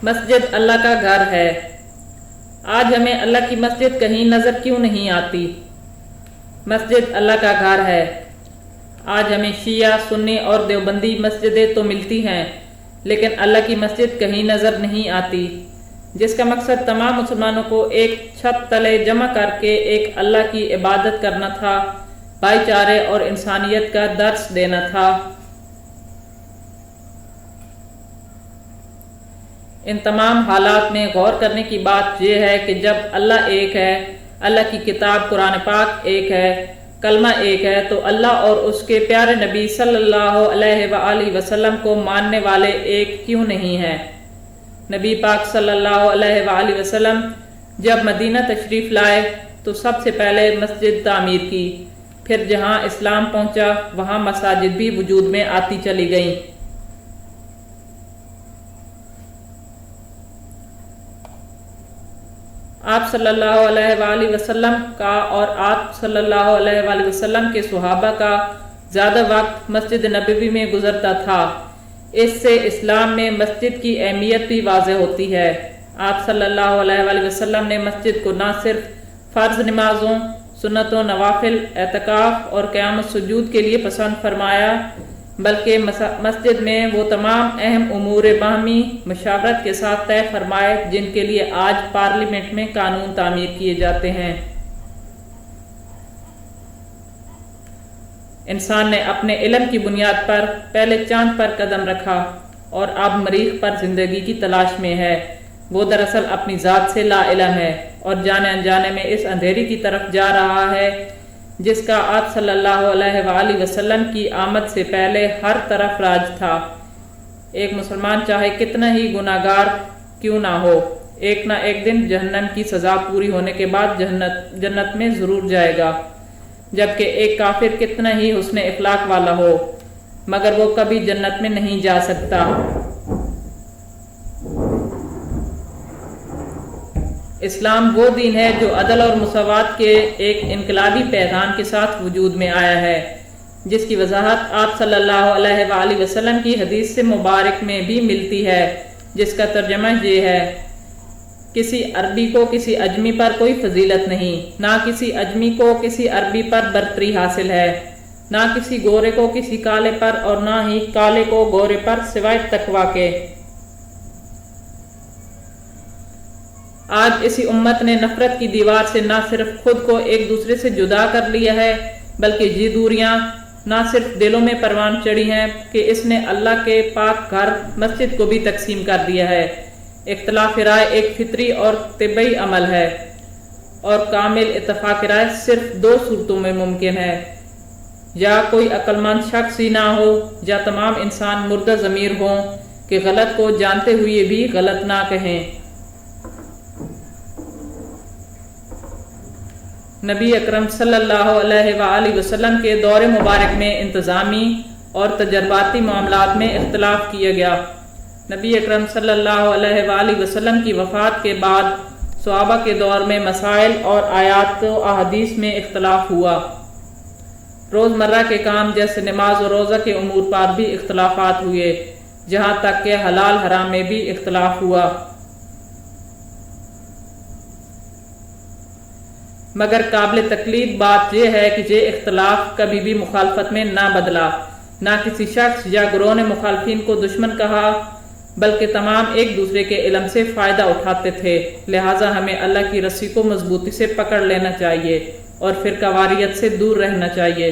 مسجد اللہ کا گھر ہے۔ آج ہمیں اللہ کی مسجد کہیں نظر کیوں نہیں آتی؟ مسجد اللہ کا گھر ہے۔ آج ہمیں شیعہ، سنی اور دیوبندی مسجدیں تو ملتی ہیں، لیکن اللہ کی مسجد کہیں نظر نہیں آتی، جس کا مقصد تمام مسلمانوں کو ایک چھت تلے جمع کر کے ایک اللہ کی عبادت کرنا تھا، بھائی چارے اور انسانیت کا درس دینا تھا۔ ان تمام حالات میں غور کرنے کی بات یہ ہے کہ جب اللہ ایک ہے، اللہ کی کتاب قرآن پاک ایک ہے، کلمہ ایک ہے، تو اللہ اور اس کے پیارے نبی صلی اللہ علیہ وآلہ وسلم کو ماننے والے ایک کیوں نہیں ہیں؟ نبی پاک صلی اللہ علیہ وآلہ وسلم جب مدینہ تشریف لائے تو سب سے پہلے مسجد تعمیر کی، پھر جہاں اسلام پہنچا وہاں مساجد بھی وجود میں آتی چلی گئیں۔ آپ صلی اللہ علیہ وآلہ وسلم کا اور آپ صلی اللہ علیہ وآلہ وسلم کے صحابہ کا زیادہ وقت مسجد نبوی میں گزرتا تھا۔ اس سے اسلام میں مسجد کی اہمیت بھی واضح ہوتی ہے۔ آپ صلی اللہ علیہ وآلہ وسلم نے مسجد کو نہ صرف فرض نمازوں، سنت و نوافل، اعتکاف اور قیام السجود کے لیے پسند فرمایا، بلکہ مسجد میں وہ تمام اہم امور باہمی مشاورت کے ساتھ طے فرمائے جن کے لیے آج پارلیمنٹ میں قانون تعمیر کیے جاتے ہیں۔ انسان نے اپنے علم کی بنیاد پر پہلے چاند پر قدم رکھا اور اب مریخ پر زندگی کی تلاش میں ہے۔ وہ دراصل اپنی ذات سے لا علم ہے اور جانے انجانے میں اس اندھیری کی طرف جا رہا ہے جس کا آپ صلی اللہ علیہ وآلہ وسلم کی آمد سے پہلے ہر طرف راج تھا۔ ایک مسلمان چاہے کتنا ہی گناہگار کیوں نہ ہو، ایک نہ ایک دن جہنم کی سزا پوری ہونے کے بعد جنت میں ضرور جائے گا، جبکہ ایک کافر کتنا ہی حسن اخلاق والا ہو مگر وہ کبھی جنت میں نہیں جا سکتا۔ اسلام وہ دین ہے جو عدل اور مساوات کے ایک انقلابی پیغام کے ساتھ وجود میں آیا ہے، جس کی وضاحت آپ صلی اللہ علیہ وآلہ وسلم کی حدیث سے مبارک میں بھی ملتی ہے، جس کا ترجمہ یہ ہے: کسی عربی کو کسی اجمی پر کوئی فضیلت نہیں، نہ کسی اجمی کو کسی عربی پر برتری حاصل ہے، نہ کسی گورے کو کسی کالے پر اور نہ ہی کالے کو گورے پر سوائے تقویٰ کے۔ آج اسی امت نے نفرت کی دیوار سے نہ صرف خود کو ایک دوسرے سے جدا کر لیا ہے، بلکہ یہ دوریاں نہ صرف دلوں میں پروان چڑھی ہیں کہ اس نے اللہ کے پاک گھر مسجد کو بھی تقسیم کر دیا ہے۔ اختلاف رائے ایک فطری اور طبعی عمل ہے، اور کامل اتفاق رائے صرف دو صورتوں میں ممکن ہے: یا کوئی عقل مند شخص ہی نہ ہو، یا تمام انسان مردہ ضمیر ہوں کہ غلط کو جانتے ہوئے بھی غلط نہ کہیں۔ نبی اکرم صلی اللہ علیہ وآلہ وسلم کے دور مبارک میں انتظامی اور تجرباتی معاملات میں اختلاف کیا گیا۔ نبی اکرم صلی اللہ علیہ وآلہ وسلم کی وفات کے بعد صحابہ کے دور میں مسائل اور آیات و احادیث میں اختلاف ہوا۔ روزمرہ کے کام جیسے نماز و روزہ کے امور پر بھی اختلافات ہوئے، جہاں تک کہ حلال حرام میں بھی اختلاف ہوا۔ مگر قابل تکلیف بات یہ ہے کہ یہ اختلاف کبھی بھی مخالفت میں نہ بدلا، نہ کسی شخص یا گروہ نے مخالفین کو دشمن کہا، بلکہ تمام ایک دوسرے کے علم سے فائدہ اٹھاتے تھے۔ لہٰذا ہمیں اللہ کی رسی کو مضبوطی سے پکڑ لینا چاہیے اور فرقہ واریت سے دور رہنا چاہیے۔